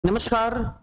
नमस्कार,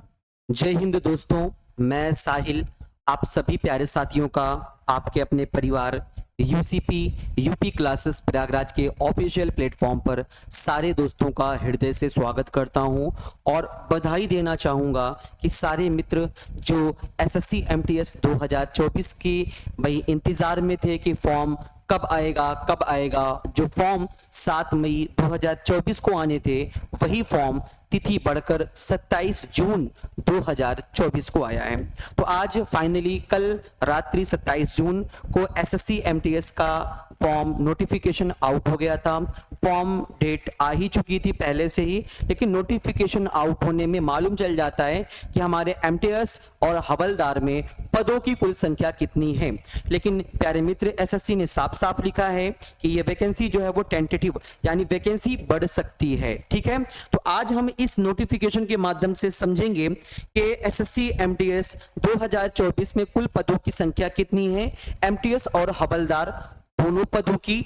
जय हिंद दोस्तों। मैं साहिल आप सभी प्यारे साथियों का आपके अपने परिवार यूसीपी यूपी क्लासेस प्रयागराज के ऑफिशियल प्लेटफॉर्म पर सारे दोस्तों का हृदय से स्वागत करता हूं और बधाई देना चाहूंगा कि सारे मित्र जो एसएससी एमटीएस 2024 की भाई इंतजार में थे कि फॉर्म कब आएगा। जो फॉर्म 7 मई 2024 को आने थे वही फॉर्म तिथि बढ़कर 27 जून 2024 को आया है। तो आज फाइनली कल रात्रि 27 जून को एसएससी एमटीएस का फॉर्म नोटिफिकेशन आउट हो गया था। फॉर्म डेट आ ही चुकी थी पहले से ही, लेकिन नोटिफिकेशन आउट होने में मालूम चल जाता है कि हमारे एमटीएस और हवलदार में पदों की कुल संख्या कितनी है। लेकिन प्यारे मित्र, एसएससी ने साफ साफ लिखा है कि ये वैकेंसी जो है वो टेंटेटिव यानी वैकेंसी बढ़ सकती है। ठीक है, तो आज हम इस नोटिफिकेशन के माध्यम से समझेंगे कि एसएससी एमटीएस 2024 में कुल पदों की संख्या कितनी है, एमटीएस और हवलदार दोनों पदों की,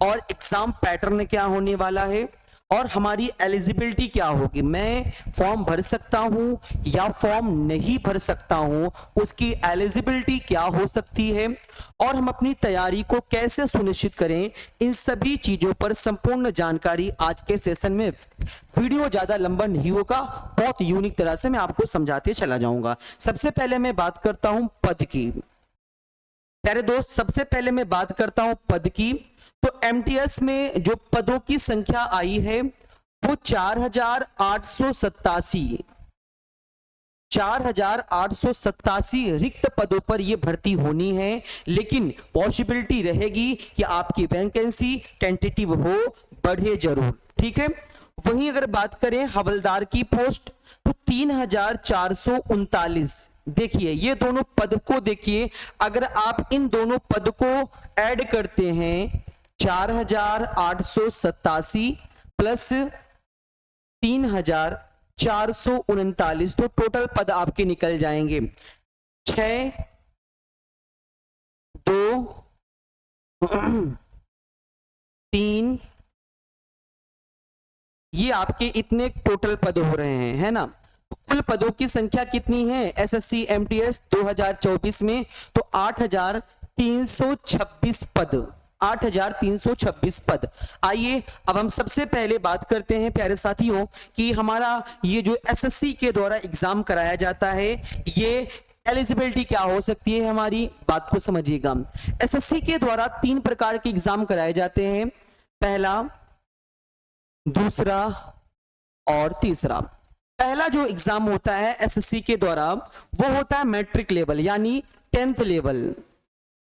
और एग्जाम पैटर्न क्या होने वाला है और हमारी एलिजिबिलिटी क्या होगी। मैं फॉर्म भर सकता हूं या फॉर्म नहीं भर सकता हूं, उसकी एलिजिबिलिटी क्या हो सकती है और हम अपनी तैयारी को कैसे सुनिश्चित करें, इन सभी चीजों पर संपूर्ण जानकारी आज के सेशन में। वीडियो ज्यादा लंबा नहीं होगा, बहुत यूनिक तरह से मैं आपको समझाते चला जाऊंगा। सबसे पहले मैं बात करता हूं पद की। प्यारे दोस्त, सबसे पहले मैं बात करता हूं पद की। तो एमटीएस में जो पदों की संख्या आई है वो 4,887 रिक्त पदों पर यह भर्ती होनी है, लेकिन पॉसिबिलिटी रहेगी कि आपकी वैकेंसी टेंटेटिव हो, बढ़े जरूर। ठीक है, वहीं अगर बात करें हवलदार की पोस्ट तो 3,439। देखिए ये दोनों पद को देखिए, अगर आप इन दोनों पद को ऐड करते हैं 4,887 प्लस 3,439 तो टोटल पद आपके निकल जाएंगे 6, 2, 3, ये आपके इतने टोटल पद हो रहे हैं, है ना। तो कुल पदों की संख्या कितनी है एसएससी एमटीएस 2024 में, तो 8,326 पद, 8,326 पद। आइए अब हम सबसे पहले बात करते हैं प्यारे साथियों कि हमारा ये जो एसएससी के द्वारा एग्जाम कराया जाता है, ये एलिजिबिलिटी क्या हो सकती है, हमारी बात को समझिएगा। एसएससी के द्वारा 3 प्रकार के एग्जाम कराए जाते हैं, पहला, दूसरा और तीसरा। पहला जो एग्जाम होता है एसएससी के द्वारा वो होता है मैट्रिक लेवल यानी 10th लेवल।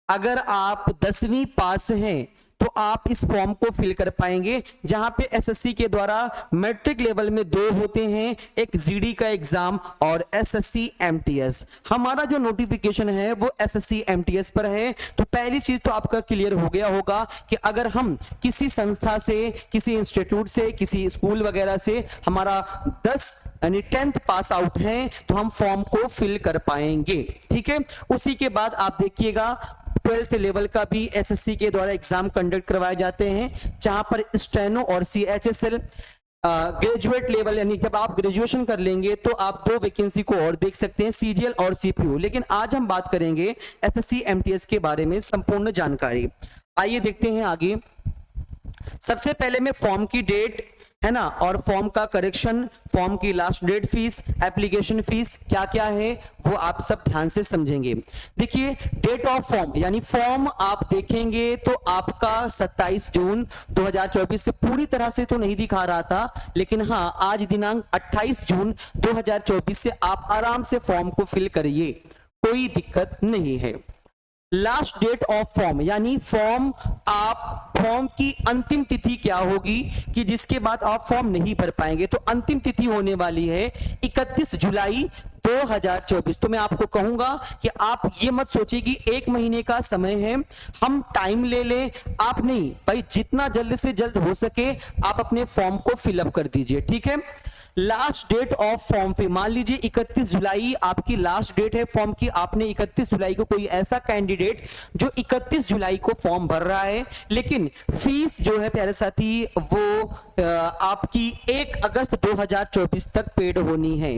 अगर आप 10वीं पास हैं तो आप इस फॉर्म को फिल कर पाएंगे, जहां पे एसएससी के द्वारा मैट्रिक लेवल में 2 होते हैं, एक जीडी का एग्जाम और एसएससी एमटीएस। हमारा जो नोटिफिकेशन है वो एसएससी एमटीएस पर है। तो पहली चीज तो आपका क्लियर हो गया होगा कि अगर हम किसी संस्था से, किसी इंस्टीट्यूट से, किसी स्कूल वगैरह से हमारा 10 यानी 10th पास आउट हैं तो हम फॉर्म को फिल कर पाएंगे। ठीक है, उसी के बाद आप देखिएगा 12th लेवल का भी एसएससी के द्वारा एग्जाम कंडक्ट करवाए जाते हैं, जहां पर स्टेनो और सीएचएसएल। ग्रेजुएट लेवल यानी जब आप ग्रेजुएशन कर लेंगे तो आप 2 वैकेंसी को और देख सकते हैं, सीजीएल और सीपीयू। लेकिन आज हम बात करेंगे एसएससी एमटीएस के बारे में संपूर्ण जानकारी। आइए देखते हैं आगे। सबसे पहले में फॉर्म की डेट, है ना, और फॉर्म का करेक्शन, फॉर्म की last date, fees, application fees क्या क्या है वो आप सब ध्यान से समझेंगे। देखिए डेट ऑफ फॉर्म यानी फॉर्म आप देखेंगे तो आपका 27 जून 2024 से पूरी तरह से तो नहीं दिखा रहा था, लेकिन हाँ आज दिनांक 28 जून 2024 से आप आराम से फॉर्म को फिल करिए, कोई दिक्कत नहीं है। लास्ट डेट ऑफ फॉर्म यानी फॉर्म की अंतिम तिथि क्या होगी कि जिसके बाद आप फॉर्म नहीं भर पाएंगे, तो अंतिम तिथि होने वाली है 31 जुलाई 2024। तो मैं आपको कहूंगा कि आप ये मत सोचिए कि 1 महीने का समय है, हम टाइम ले लें, आप नहीं भाई, जितना जल्द से जल्द हो सके आप अपने फॉर्म को फिलअप कर दीजिए। ठीक है, last date of form fee, मान लीजिए 31 जुलाई आपकी लास्ट डेट है फॉर्म की, आपने 31 जुलाई को, कोई ऐसा कैंडिडेट जो 31 जुलाई को फॉर्म भर रहा है, लेकिन फीस जो है प्यारे साथी वो आपकी 1 अगस्त 2024 तक पेड होनी है।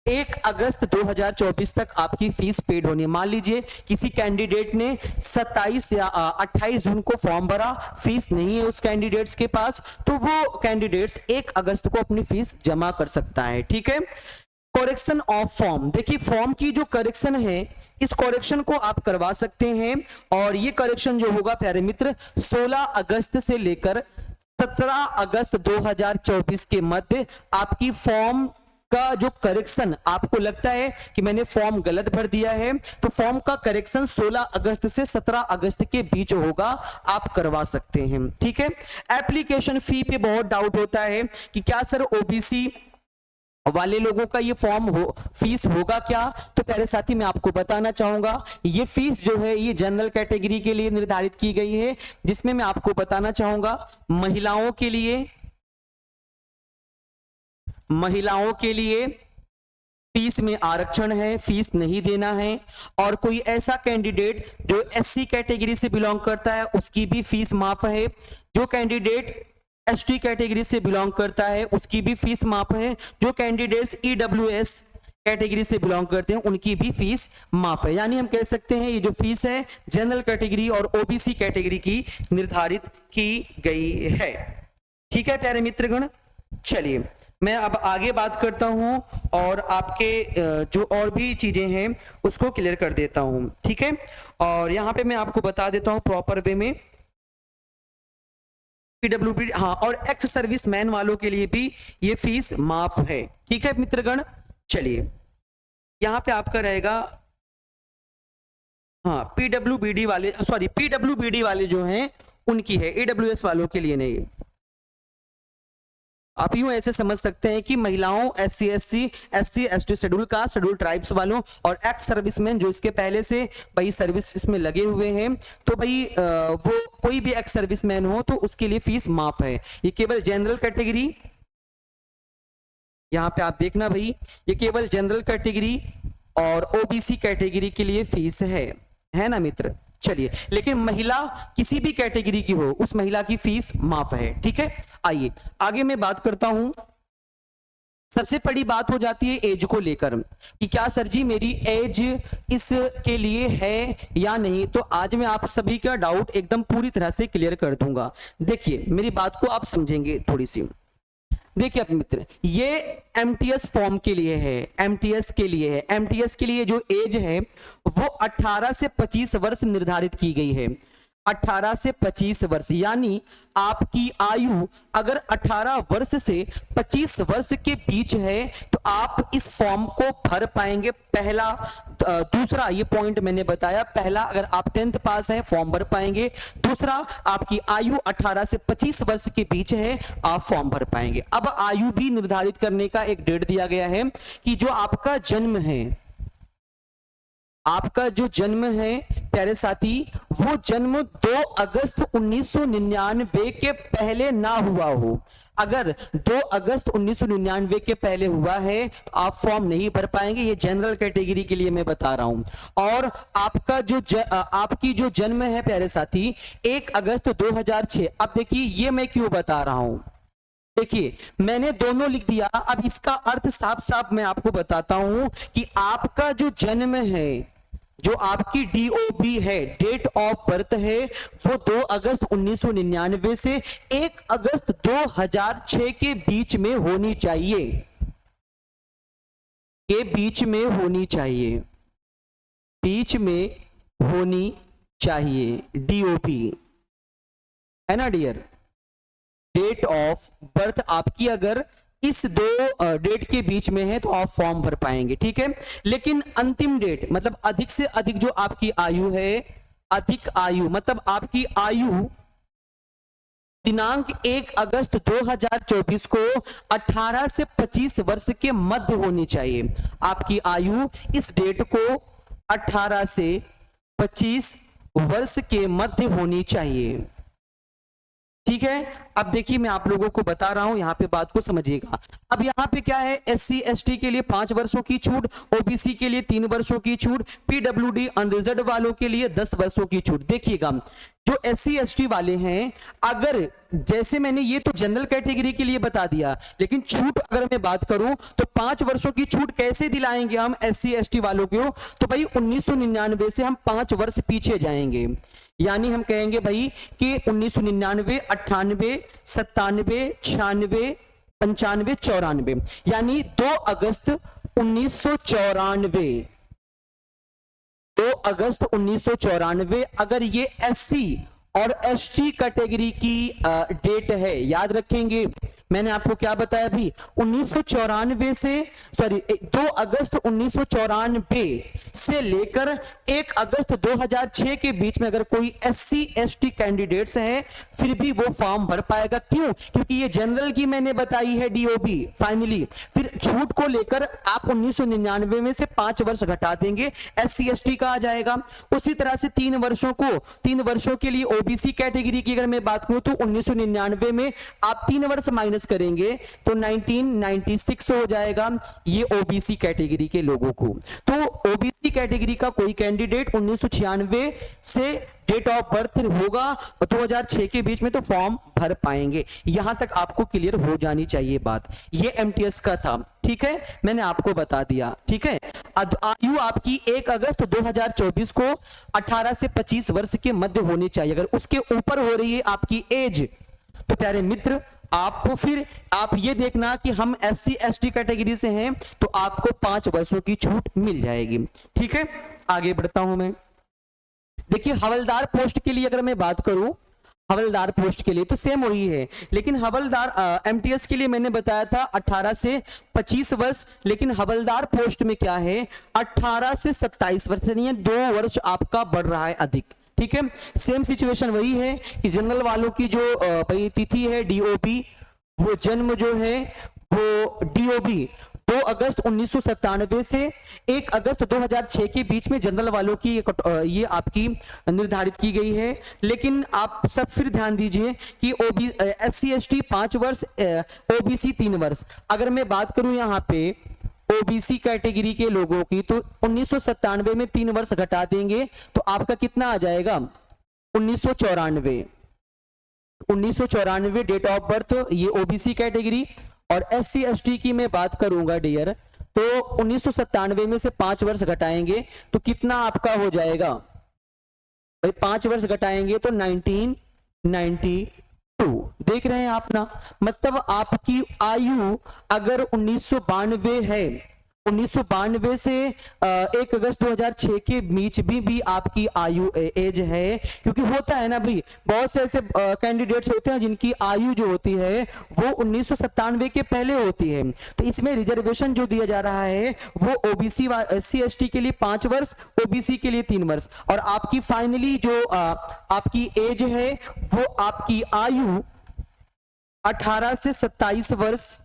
1 अगस्त 2024 तक आपकी फीस पेड होनी है। मान लीजिए किसी कैंडिडेट ने 27 या 28 जून को फॉर्म भरा, फीस नहीं है उस कैंडिडेट्स के पास, तो वो कैंडिडेट्स 1 अगस्त को अपनी फीस जमा कर सकता है। ठीक है। करेक्शन ऑफ फॉर्म, देखिए फॉर्म की जो करेक्शन है, इस करेक्शन को आप करवा सकते हैं, और ये करेक्शन जो होगा प्यारे मित्र 16 अगस्त से लेकर 17 अगस्त 2024 के मध्य आपकी फॉर्म का जो करेक्शन, आपको लगता है कि मैंने फॉर्म गलत भर दिया है, तो फॉर्म का करेक्शन 16 अगस्त से 17 अगस्त के बीच होगा, आप करवा सकते हैं। ठीक है। एप्लीकेशन फी पे बहुत डाउट होता है कि क्या सर ओबीसी वाले लोगों का ये फीस होगा क्या, तो प्यारे साथी मैं आपको बताना चाहूंगा, ये फीस जो है ये जनरल कैटेगरी के लिए निर्धारित की गई है, जिसमें मैं आपको बताना चाहूंगा महिलाओं के लिए फीस में आरक्षण है, फीस नहीं देना है। और कोई ऐसा कैंडिडेट जो एससी कैटेगरी से बिलोंग करता है उसकी भी फीस माफ है। जो कैंडिडेट एसटी कैटेगरी से बिलोंग करता है उसकी भी फीस माफ है। जो कैंडिडेट्स ईडब्ल्यूएस कैटेगरी से बिलोंग करते हैं उनकी भी फीस माफ है। यानी हम कह सकते हैं ये जो फीस है जनरल कैटेगरी और ओबीसी कैटेगरी की निर्धारित की गई है। ठीक है प्यारे मित्रगण, चलिए मैं अब आगे बात करता हूं और आपके जो और भी चीजें हैं उसको क्लियर कर देता हूं। ठीक है। और यहां पे मैं आपको बता देता हूं प्रॉपर वे में पीडब्ल्यूडी, हाँ, और एक्स सर्विस मैन वालों के लिए भी ये फीस माफ है। ठीक है मित्रगण, चलिए यहां पे आपका रहेगा, हाँ, पीडब्ल्यूबीडी वाले जो हैं उनकी है, ईडब्ल्यूएस वालों के लिए नहीं। आप यूं ऐसे समझ सकते हैं कि महिलाओं, SC ST schedule caste, schedule tribes वालों और एक्स सर्विसमैन जो इसके पहले से भाई सर्विस इसमें लगे हुए हैं, तो भाई वो कोई भी एक्स सर्विसमैन हो तो उसके लिए फीस माफ है। ये केवल जनरल कैटेगरी, यहां पे आप देखना भाई, ये केवल जनरल कैटेगरी और ओबीसी कैटेगरी के लिए फीस है ना मित्र। चलिए, लेकिन महिला किसी भी कैटेगरी की हो उस महिला की फीस माफ है। ठीक है। आइए आगे मैं बात करता हूं। सबसे बड़ी बात हो जाती है एज को लेकर कि क्या सर जी मेरी एज इसके लिए है या नहीं। तो आज मैं आप सभी का डाउट एकदम पूरी तरह से क्लियर कर दूंगा। देखिए मेरी बात को आप समझेंगे थोड़ी सी। देखिए अब मित्र, ये एमटीएस फॉर्म के लिए है, एमटीएस के लिए जो एज है वो 18 से 25 वर्ष निर्धारित की गई है। 18 से 25 वर्ष, यानी आपकी आयु अगर 18 वर्ष से 25 वर्ष के बीच है तो आप इस फॉर्म को भर पाएंगे। पहला, दूसरा ये पॉइंट मैंने बताया, पहला अगर आप 10th पास है फॉर्म भर पाएंगे, दूसरा आपकी आयु 18 से 25 वर्ष के बीच है आप फॉर्म भर पाएंगे। अब आयु भी निर्धारित करने का एक डेट दिया गया है कि जो आपका जन्म है, आपका जो जन्म है प्यारे साथी, वो जन्म 2 अगस्त 1999 के पहले ना हुआ हो। अगर 2 अगस्त 1999 के पहले हुआ है तो आप फॉर्म नहीं भर पाएंगे। ये जनरल कैटेगरी के लिए मैं बता रहा हूं। और आपका जो आपकी जो जन्म है प्यारे साथी 1 अगस्त 2006। अब देखिए ये मैं क्यों बता रहा हूं, देखिए मैंने दोनों लिख दिया। अब इसका अर्थ साफ साफ मैं आपको बताता हूं कि आपका जो जन्म है, जो आपकी डीओबी है, डेट ऑफ बर्थ है, वो 2 अगस्त 1999 से 1 अगस्त 2006 के बीच में होनी चाहिए, के बीच में होनी चाहिए, बीच में होनी चाहिए डीओबी, है ना डियर। डेट ऑफ बर्थ आपकी अगर इस 2 डेट के बीच में है तो आप फॉर्म भर पाएंगे। ठीक है। लेकिन अंतिम डेट मतलब अधिक से अधिक जो आपकी आयु है, अधिक आयु मतलब आपकी आयु दिनांक 1 अगस्त 2024 को 18 से 25 वर्ष के मध्य होनी चाहिए। आपकी आयु इस डेट को 18 से 25 वर्ष के मध्य होनी चाहिए। ठीक है। अब देखिए मैं आप लोगों को बता रहा हूं, यहां पे बात को समझिएगा। अब यहां पे क्या है, SC ST के लिए 5 वर्षों की छूट, OBC के लिए 3 वर्षों की छूट, PWD अनरिजर्व वालों के लिए 10 वर्षों की छूट। देखिएगा जो SC ST वाले हैं, अगर जैसे मैंने ये तो जनरल कैटेगरी के लिए बता दिया, लेकिन छूट अगर मैं बात करूं तो 5 वर्षों की छूट कैसे दिलाएंगे हम SC ST वालों को, तो भाई 1999 से हम 5 वर्ष पीछे जाएंगे। यानी हम कहेंगे भाई कि 1999, 98, 97, 96, 95, 94, यानी 2 अगस्त 1994, 2 अगस्त 1994 अगर ये SC और ST कैटेगरी की डेट है, याद रखेंगे मैंने आपको क्या बताया अभी, 1994 से 2 अगस्त 1994 से लेकर 1 अगस्त 2006 के बीच में अगर कोई SC ST कैंडिडेट्स हैं, फिर भी वो फॉर्म भर पाएगा। क्यों? क्योंकि ये जनरल की मैंने बताई है DOB। फाइनली फिर छूट को लेकर आप 1999 में से 5 वर्ष घटा देंगे, SC ST का आ जाएगा। उसी तरह से 3 वर्षों के लिए OBC कैटेगरी की अगर मैं बात करूं तो 1999 में आप 3 वर्ष माइनस करेंगे तो 1996 हो जाएगा ये OBC कैटेगरी के लोगों को। तो OBC कैटेगरी का कोई कैंडिडेट 1996 से डेट ऑफ बर्थ होगा 2006 के बीच में तो फॉर्म भर पाएंगे। यहां तक आपको क्लियर हो जानी चाहिए बात। ये MTS का था, ठीक है, मैंने आपको बता दिया। ठीक है, आयु आपकी 1 अगस्त 2024 को 18 से 25 वर्ष के मध्य होनी चाहिए। अगर उसके ऊपर हो रही है आपकी एज तो प्यारे मित्र आपको फिर आप ये देखना कि हम SC ST कैटेगरी से हैं तो आपको 5 वर्षों की छूट मिल जाएगी। ठीक है, आगे बढ़ता हूं मैं। देखिए हवलदार पोस्ट के लिए अगर मैं बात करूं, हवलदार पोस्ट के लिए तो सेम वही है, लेकिन हवलदार MTS के लिए मैंने बताया था 18 से 25 वर्ष, लेकिन हवलदार पोस्ट में क्या है 18 से 27 वर्ष, यानी 2 वर्ष आपका बढ़ रहा है अधिक। ठीक है, सेम सिचुएशन वही है कि जनरल वालों की जो तिथि है DOB, वो जन्म जो है वो DOB 2 अगस्त 1997 से 1 अगस्त 2006 के बीच में जनरल वालों की ये आपकी निर्धारित की गई है। लेकिन आप सब फिर ध्यान दीजिए कि SC ST 5 वर्ष, OBC 3 वर्ष। अगर मैं बात करूं यहाँ पे OBC कैटेगरी के लोगों की तो 1997 में 3 वर्ष घटा देंगे तो आपका कितना आ जाएगा 1994 डेट ऑफ बर्थ ये OBC कैटेगरी। और SC ST की मैं बात करूंगा डियर तो 1997 में से 5 वर्ष घटाएंगे तो कितना आपका हो जाएगा भाई, 5 वर्ष घटाएंगे तो 1992। देख रहे हैं आप ना, मतलब आपकी आयु अगर 1992 है, 1992 से 1 अगस्त 2006 के बीच भी आपकी आयु एज है, क्योंकि होता है ना भाई बहुत से ऐसे कैंडिडेट्स होते हैं जिनकी आयु जो होती है वो 1997 के पहले होती है। तो इसमें रिजर्वेशन जो दिया जा रहा है वो OBC SC ST के लिए 5 वर्ष, OBC के लिए 3 वर्ष, और आपकी फाइनली जो आपकी एज है वो आपकी आयु 18 से 27 वर्ष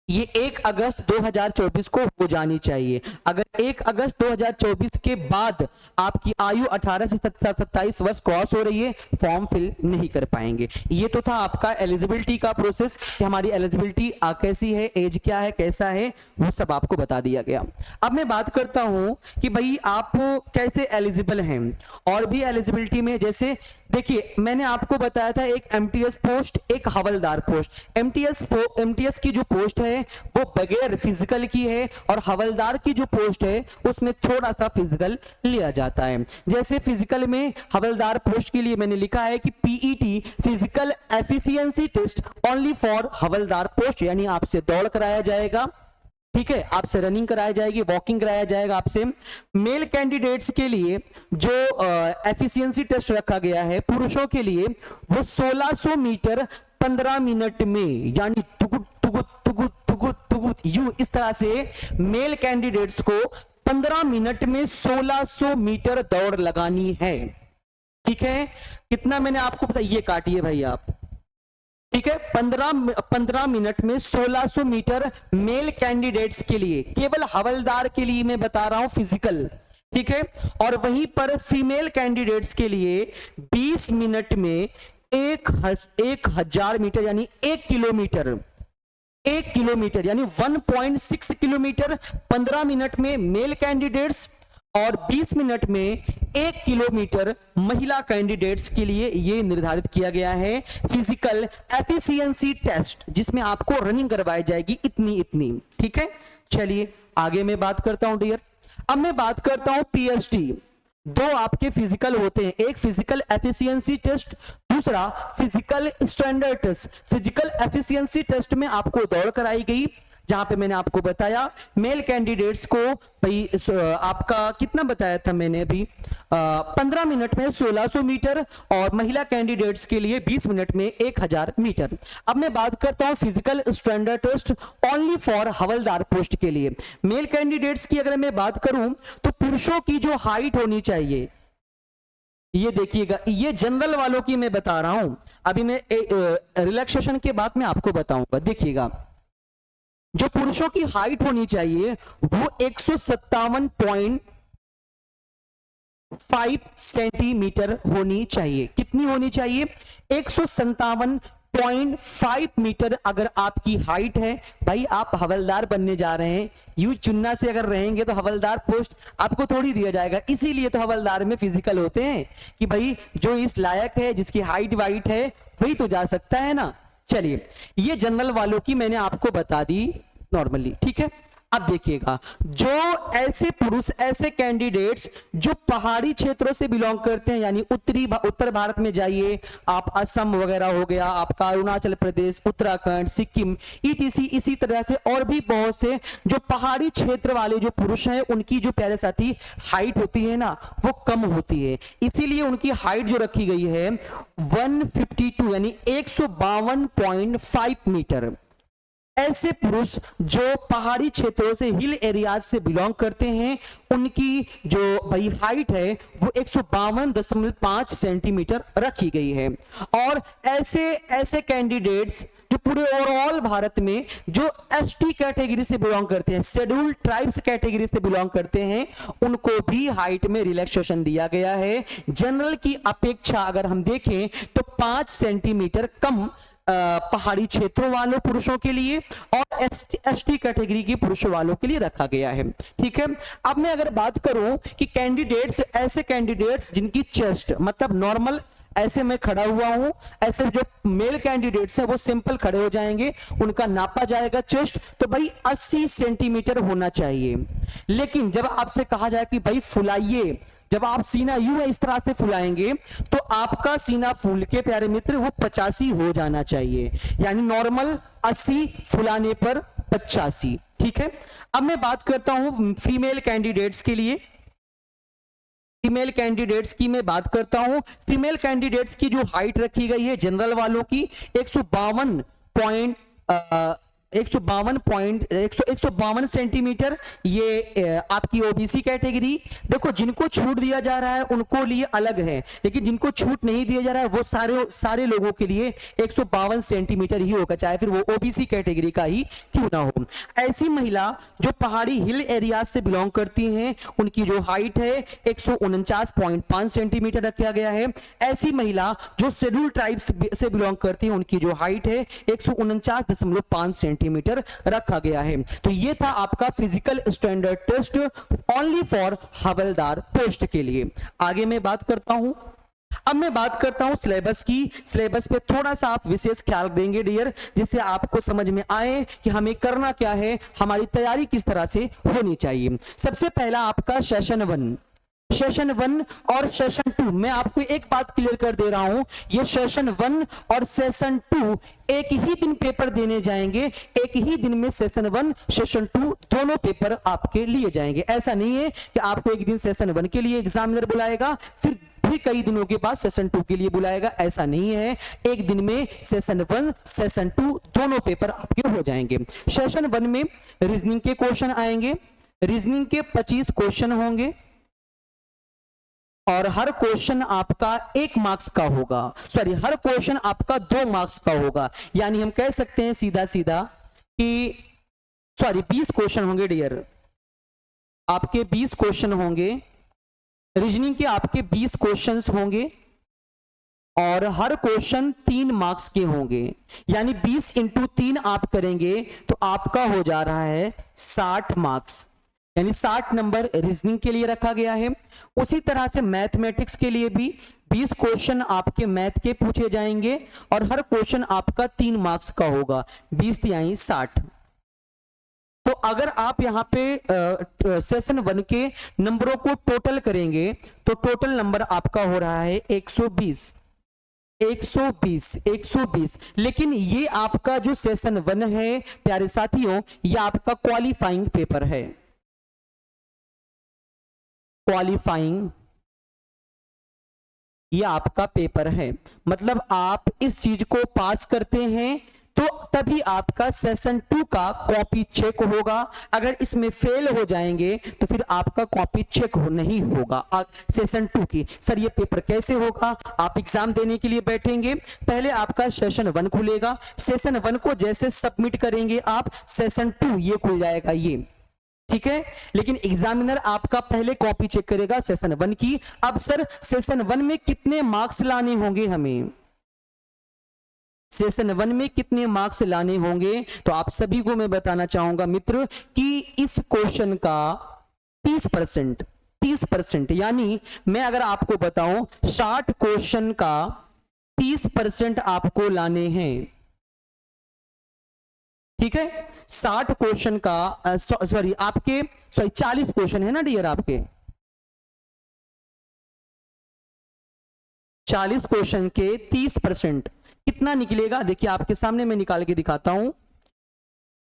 ये 1 अगस्त 2024 को हो जानी चाहिए। अगर 1 अगस्त 2024 के बाद आपकी आयु 18 से 27 वर्ष क्रॉस हो रही है, फॉर्म फिल नहीं कर पाएंगे। ये तो था आपका एलिजिबिलिटी का प्रोसेस कि हमारी एलिजिबिलिटी कैसी है, एज क्या है, कैसा है, वो सब आपको बता दिया गया। अब मैं बात करता हूं कि भाई आप कैसे एलिजिबल हैं। और भी एलिजिबिलिटी में जैसे देखिए मैंने आपको बताया था एक MTS पोस्ट, एक हवलदार पोस्ट। MTS की जो पोस्ट है वो बगैर फिजिकल की है और हवलदार की जो पोस्ट है उसमें थोड़ा सा फिजिकल लिया जाता है। जैसे फिजिकल में हवलदार पोस्ट के लिए मैंने लिखा है कि PET physical efficiency test only for हवलदार पोस्ट, यानी आपसे दौड़ कराया जाएगा, ठीक है, आपसे रनिंग कराई जाएगी, वॉकिंग कराया जाएगा आपसे। मेल कैंडिडेट्स के लिए जो एफिशिएंसी टेस्ट रखा गया है पुरुषों के लिए वो 1600 मीटर 15 मिनट में, यानी तुगुत यूं इस तरह से मेल कैंडिडेट्स को 15 मिनट में 1600 मीटर दौड़ लगानी है। ठीक है, कितना मैंने आपको बताया, ये काटिए भाई आप, ठीक है, 15 मिनट में 1600 मीटर मेल कैंडिडेट्स के लिए, केवल हवलदार के लिए मैं बता रहा हूं फिजिकल, ठीक है। और वहीं पर फीमेल कैंडिडेट्स के लिए 20 मिनट में एक हजार मीटर यानी 1 किलोमीटर, 1 किलोमीटर यानी 1.6 किलोमीटर 15 मिनट में मेल कैंडिडेट्स और 20 मिनट में 1 किलोमीटर महिला कैंडिडेट्स के लिए यह निर्धारित किया गया है फिजिकल एफिशिएंसी टेस्ट, जिसमें आपको रनिंग करवाई जाएगी इतनी इतनी। ठीक है, चलिए आगे मैं बात करता हूं डियर। अब मैं बात करता हूं पीएचडी। दो आपके फिजिकल होते हैं, एक फिजिकल एफिशिएंसी टेस्ट, दूसरा physical standard test. Physical efficiency test में आपको दौड़ कराई गई, जहां पे मैंने आपको बताया मेल कैंडिडेट्स को भाई आपका कितना बताया था मैंने अभी 15 मिनट में 1600 मीटर और महिला कैंडिडेट्स के लिए 20 मिनट में 1000 मीटर। अब मैं बात करता हूं physical standard test only for हवलदार पोस्ट के लिए। मेल कैंडिडेट्स की अगर मैं बात करूं तो पुरुषों की जो हाइट होनी चाहिए, ये देखिएगा, ये जनरल वालों की मैं बता रहा हूं, अभी मैं रिलैक्सेशन के बाद मैं आपको बताऊंगा। देखिएगा, जो पुरुषों की हाइट होनी चाहिए वो 157.5 सेंटीमीटर होनी चाहिए। कितनी होनी चाहिए? 157.5 मीटर अगर आपकी हाइट है, भाई आप हवलदार बनने जा रहे हैं, यू चुन्ना से अगर रहेंगे तो हवलदार पोस्ट आपको थोड़ी दिया जाएगा। इसीलिए तो हवलदार में फिजिकल होते हैं कि भाई जो इस लायक है, जिसकी हाइट वाइट है, वही तो जा सकता है ना। चलिए, ये जनरल वालों की मैंने आपको बता दी नॉर्मली। ठीक है, अब देखिएगा, जो ऐसे पुरुष, ऐसे कैंडिडेट्स जो पहाड़ी क्षेत्रों से बिलोंग करते हैं, यानी उत्तर भारत में जाइए आप, असम वगैरह हो गया आपका, अरुणाचल प्रदेश, उत्तराखंड, सिक्किम ईटीसी, इसी तरह से और भी बहुत से जो पहाड़ी क्षेत्र वाले जो पुरुष हैं, उनकी जो प्यारे साथी हाइट होती है ना, वो कम होती है। इसीलिए उनकी हाइट जो रखी गई है 152 यानी 152.5 मीटर। ऐसे पुरुष जो पहाड़ी क्षेत्रों से, हिल एरियाज से बिलोंग करते हैं, उनकी जो भाई हाइट है वो 152.5 सेंटीमीटर रखी गई है। और ऐसे कैंडिडेट्स जो पूरे ओवरऑल भारत में जो एसटी कैटेगरी से बिलोंग करते हैं, शेड्यूल्ड ट्राइब्स कैटेगरी से बिलोंग करते हैं, उनको भी हाइट में रिलैक्सेशन दिया गया है। जनरल की अपेक्षा अगर हम देखें तो 5 सेंटीमीटर कम पहाड़ी क्षेत्रों वालों पुरुषों के लिए और एसटी कैटेगरी के पुरुषों वालों के लिए रखा गया है। ठीक है, अब मैं अगर बात करूं कि कैंडिडेट्स, ऐसे कैंडिडेट्स जिनकी चेस्ट मतलब नॉर्मल, ऐसे मैं खड़ा हुआ हूं, ऐसे जो मेल कैंडिडेट्स हैं वो सिंपल खड़े हो जाएंगे, उनका नापा जाएगा चेस्ट, तो भाई 80 सेंटीमीटर होना चाहिए। लेकिन जब आपसे कहा जाए कि भाई फुलाइए, जब आप सीना यूं इस तरह से फुलाएंगे तो आपका सीना फूल के प्यारे मित्र वो 85 हो जाना चाहिए, यानी नॉर्मल 80, फुलाने पर 85। ठीक है, अब मैं बात करता हूं फीमेल कैंडिडेट्स के लिए। फीमेल कैंडिडेट्स की मैं बात करता हूं। फीमेल कैंडिडेट्स की जो हाइट रखी गई है जनरल वालों की 152 सेंटीमीटर, ये आपकी ओबीसी कैटेगरी। देखो, जिनको छूट दिया जा रहा है उनको लिए अलग है, लेकिन जिनको छूट नहीं दिया जा रहा है वो सारे लोगों के लिए 152 सेंटीमीटर ही होगा, चाहे फिर वो ओबीसी कैटेगरी का ही क्यों ना हो। ऐसी महिला जो पहाड़ी हिल एरिया से बिलोंग करती हैं, उनकी जो हाइट है 149.5 सेंटीमीटर रखा गया है। ऐसी महिला जो शेड्यूल्ड ट्राइब्स से बिलोंग करती है, उनकी जो हाइट है 149.5 सेंटीमीटर रखा गया है। तो ये था आपका physical standard test only for हवलदार पोस्ट के लिए। आगे मैं बात करता हूं, अब मैं बात करता हूं सिलेबस की। सिलेबस पे थोड़ा सा आप विशेष ख्याल देंगे डियर, जिससे आपको समझ में आए कि हमें करना क्या है, हमारी तैयारी किस तरह से होनी चाहिए। सबसे पहला आपका सेशन 1 और सेशन 2। मैं आपको एक बात क्लियर कर दे रहा हूं, ये सेशन 1 और सेशन 2 एक ही दिन पेपर देने जाएंगे, एक ही दिन में सेशन 1 सेशन 2 दोनों पेपर आपके लिए जाएंगे। ऐसा नहीं है कि आपको एक दिन सेशन 1 के लिए एग्जामिनर बुलाएगा, फिर भी कई दिनों के बाद सेशन 2 के लिए बुलाएगा, ऐसा नहीं है। एक दिन में सेशन 1 सेशन 2 दोनों पेपर आपके हो जाएंगे। सेशन 1 में रीजनिंग के क्वेश्चन आएंगे, रीजनिंग के 25 क्वेश्चन होंगे और हर क्वेश्चन आपका 1 मार्क्स का होगा, सॉरी हर क्वेश्चन आपका 2 मार्क्स का होगा। यानी हम कह सकते हैं सीधा सीधा कि 20 क्वेश्चन होंगे डियर, आपके 20 क्वेश्चन होंगे, रीजनिंग के आपके 20 क्वेश्चंस होंगे और हर क्वेश्चन 3 मार्क्स के होंगे, यानी 20 इंटू 3 आप करेंगे तो आपका हो जा रहा है 60 मार्क्स, यानी 60 नंबर रीजनिंग के लिए रखा गया है। उसी तरह से मैथमेटिक्स के लिए भी 20 क्वेश्चन आपके मैथ के पूछे जाएंगे और हर क्वेश्चन आपका 3 मार्क्स का होगा, 20 यानी 60। तो अगर आप यहाँ पे सेशन 1 के नंबरों को टोटल करेंगे तो टोटल नंबर आपका हो रहा है 120। लेकिन ये आपका जो सेशन 1 है प्यारे साथियों, ये आपका क्वालिफाइंग पेपर है, क्वालिफाइंग ये आपका पेपर है। मतलब आप इस चीज को पास करते हैं तो तभी आपका सेशन 2 का कॉपी चेक होगा। अगर इसमें फेल हो जाएंगे तो फिर आपका कॉपी चेक नहीं होगा सेशन 2 की। सर ये पेपर कैसे होगा? आप एग्जाम देने के लिए बैठेंगे, पहले आपका सेशन 1 खुलेगा, सेशन 1 को जैसे सबमिट करेंगे आप, सेशन 2 ये खुल जाएगा ये, ठीक है। लेकिन एग्जामिनर आपका पहले कॉपी चेक करेगा सेशन 1 की। अब सर सेशन 1 में कितने मार्क्स लाने होंगे हमें, सेशन 1 में कितने मार्क्स लाने होंगे? तो आप सभी को मैं बताना चाहूंगा मित्र कि इस क्वेश्चन का 30%, यानी मैं अगर आपको बताऊं 60 क्वेश्चन का 30% आपको लाने हैं, ठीक है। 60 क्वेश्चन का सॉरी 40 क्वेश्चन है ना डियर, आपके 40 क्वेश्चन के 30% कितना निकलेगा? देखिए आपके सामने मैं निकाल के दिखाता हूं।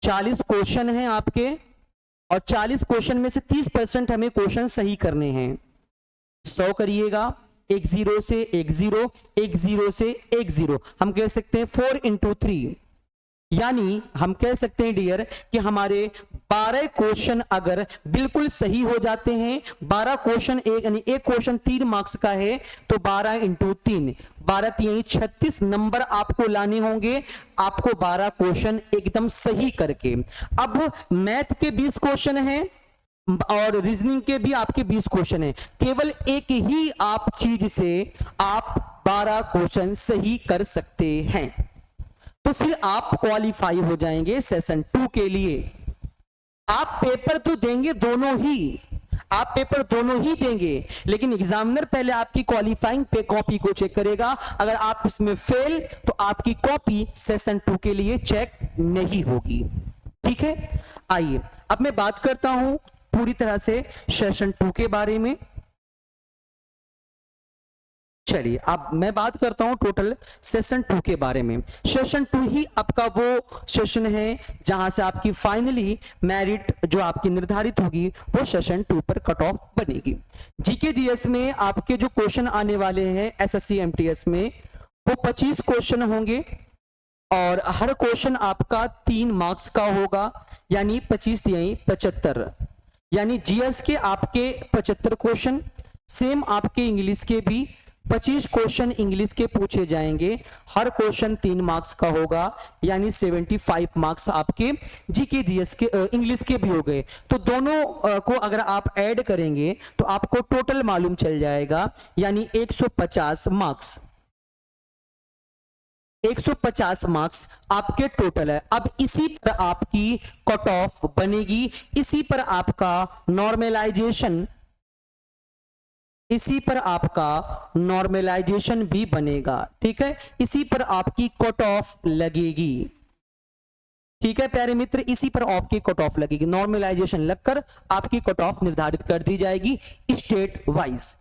40 क्वेश्चन हैं आपके और 40 क्वेश्चन में से 30% हमें क्वेश्चन सही करने हैं। 100 करिएगा, 1 0 से 1 0, 1 0 से 1 0, हम कह सकते हैं 4 इंटू 3, यानी हम कह सकते हैं डियर कि हमारे 12 क्वेश्चन अगर बिल्कुल सही हो जाते हैं, 12 क्वेश्चन यानी एक क्वेश्चन 3 मार्क्स का है तो 12 इंटू 3, 12 यानी 36 नंबर आपको लाने होंगे, आपको 12 क्वेश्चन एकदम सही करके। अब मैथ के 20 क्वेश्चन हैं और रीजनिंग के भी आपके 20 क्वेश्चन हैं, केवल एक ही आप चीज से आप 12 क्वेश्चन सही कर सकते हैं, तो फिर आप क्वालिफाई हो जाएंगे सेशन 2 के लिए। आप पेपर तो देंगे दोनों ही, आप पेपर दोनों ही देंगे, लेकिन एग्जामिनर पहले आपकी क्वालिफाइंग पे कॉपी को चेक करेगा। अगर आप इसमें फेल तो आपकी कॉपी सेशन 2 के लिए चेक नहीं होगी, ठीक है। आइए अब मैं बात करता हूं पूरी तरह से सेशन 2 के बारे में। चलिए अब मैं बात करता हूं टोटल सेशन 2 के बारे में। सेशन 2 ही आपका वो सेशन है जहां से आपकी फाइनली मेरिट जो आपकी निर्धारित होगी वो सेशन 2 पर कट ऑफ बनेगी। जीके जीएस में आपके जो क्वेश्चन आने वाले हैं एसएससी एमटीएस में वो 25 क्वेश्चन होंगे और हर क्वेश्चन आपका 3 मार्क्स का होगा, यानी 25 यानी 75, यानी जीएस के आपके 75 क्वेश्चन, सेम आपके इंग्लिश के भी 25 क्वेश्चन इंग्लिश के पूछे जाएंगे, हर क्वेश्चन 3 मार्क्स का होगा, यानी 75 मार्क्स आपके जीके जीएस के इंग्लिश के भी हो गए। तो दोनों को अगर आप ऐड करेंगे तो आपको टोटल मालूम चल जाएगा, यानी 150 मार्क्स, 150 मार्क्स आपके टोटल है। अब इसी पर आपकी कट ऑफ बनेगी, इसी पर आपका नॉर्मलाइजेशन, इसी पर आपका नॉर्मलाइजेशन भी बनेगा, ठीक है। इसी पर आपकी कट ऑफ लगेगी, ठीक है प्यारे मित्र, इसी पर आपकी कट ऑफ लगेगी, नॉर्मलाइजेशन लगकर आपकी कट ऑफ निर्धारित कर दी जाएगी स्टेट वाइज,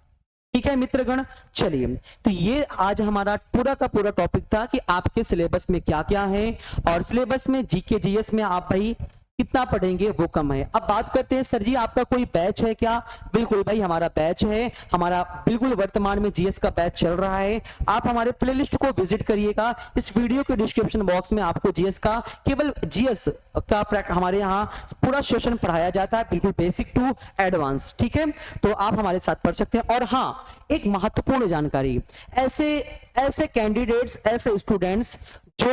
ठीक है मित्रगण। चलिए तो ये आज हमारा पूरा का पूरा टॉपिक था कि आपके सिलेबस में क्या क्या है, और सिलेबस में जीके जीएस में आप भाई कितना पढ़ेंगे वो कम है। अब बात करते हैं सर जी आपका कोई बैच है क्या? बिल्कुल भाई हमारा बैच है, हमारा बिल्कुल वर्तमान में जीएस का बैच चल रहा है। आप हमारे प्लेलिस्ट को विजिट करिएगा, इस वीडियो के डिस्क्रिप्शन बॉक्स में आपको जीएस का, केवल जीएस का हमारे यहाँ पूरा सेशन पढ़ाया जाता है, बिल्कुल बेसिक टू एडवांस, ठीक है। तो आप हमारे साथ पढ़ सकते हैं। और हाँ एक महत्वपूर्ण जानकारी, ऐसे कैंडिडेट्स, ऐसे स्टूडेंट्स जो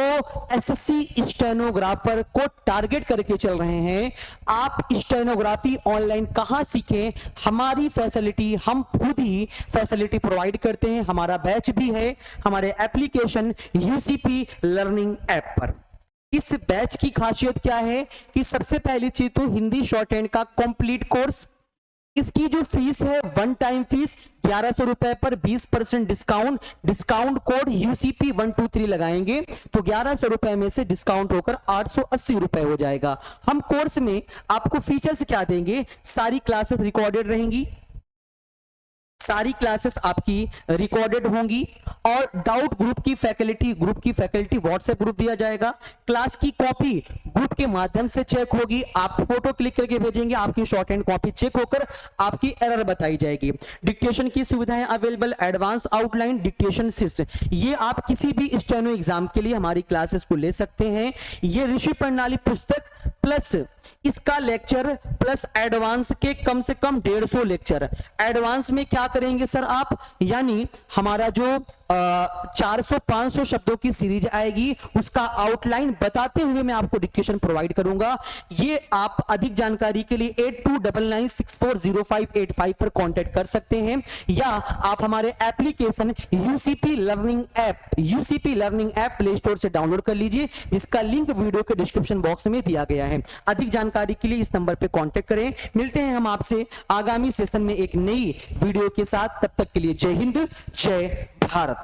एसएससी स्टेनोग्राफर को टारगेट करके चल रहे हैं, आप स्टेनोग्राफी ऑनलाइन कहां सीखें, हमारी फैसिलिटी, हम खुद ही फैसिलिटी प्रोवाइड करते हैं। हमारा बैच भी है हमारे एप्लीकेशन यूसीपी लर्निंग ऐप पर। इस बैच की खासियत क्या है कि सबसे पहली चीज तो हिंदी शॉर्ट हैंड का कंप्लीट कोर्स, इसकी जो फीस है वन टाइम फीस 1100 रुपए पर 20% डिस्काउंट, डिस्काउंट कोड यूसीपी 123 लगाएंगे तो 1100 रुपए में से डिस्काउंट होकर 880 रुपए हो जाएगा। हम कोर्स में आपको फीचर्स क्या देंगे, सारी क्लासेस रिकॉर्डेड रहेंगी, सारी क्लासेस आपकी रिकॉर्डेड होंगी और डाउट ग्रुप की फैकल्टी व्हाट्सएप ग्रुप दिया जाएगा। क्लास की कॉपी ग्रुप के माध्यम से चेक होगी, आप फोटो क्लिक करके भेजेंगे, आपकी शॉर्ट हैंड कॉपी चेक होकर आपकी एरर बताई जाएगी। डिक्टेशन की सुविधाएं available, advance outline dictation system, ये आप किसी भी स्टेनो एग्जाम के लिए हमारी क्लासेस को ले सकते हैं। ये ऋषि प्रणाली पुस्तक प्लस इसका लेक्चर प्लस एडवांस के कम से कम 150 लेक्चर। एडवांस में क्या करेंगे सर आप, यानी हमारा जो 400-500 शब्दों की सीरीज आएगी उसका आउटलाइन बताते हुए मैं आपको डिक्टेशन प्रोवाइड करूंगा। ये आप अधिक जानकारी के लिए 8299640585 पर कांटेक्ट कर सकते हैं या आप हमारे application UCP learning app play store से डाउनलोड कर लीजिए, जिसका लिंक वीडियो के डिस्क्रिप्शन बॉक्स में दिया गया है। अधिक जानकारी के लिए इस नंबर पर कांटेक्ट करें। मिलते हैं हम आपसे आगामी सेशन में एक नई वीडियो के साथ, तब तक के लिए जय हिंद जय भारत।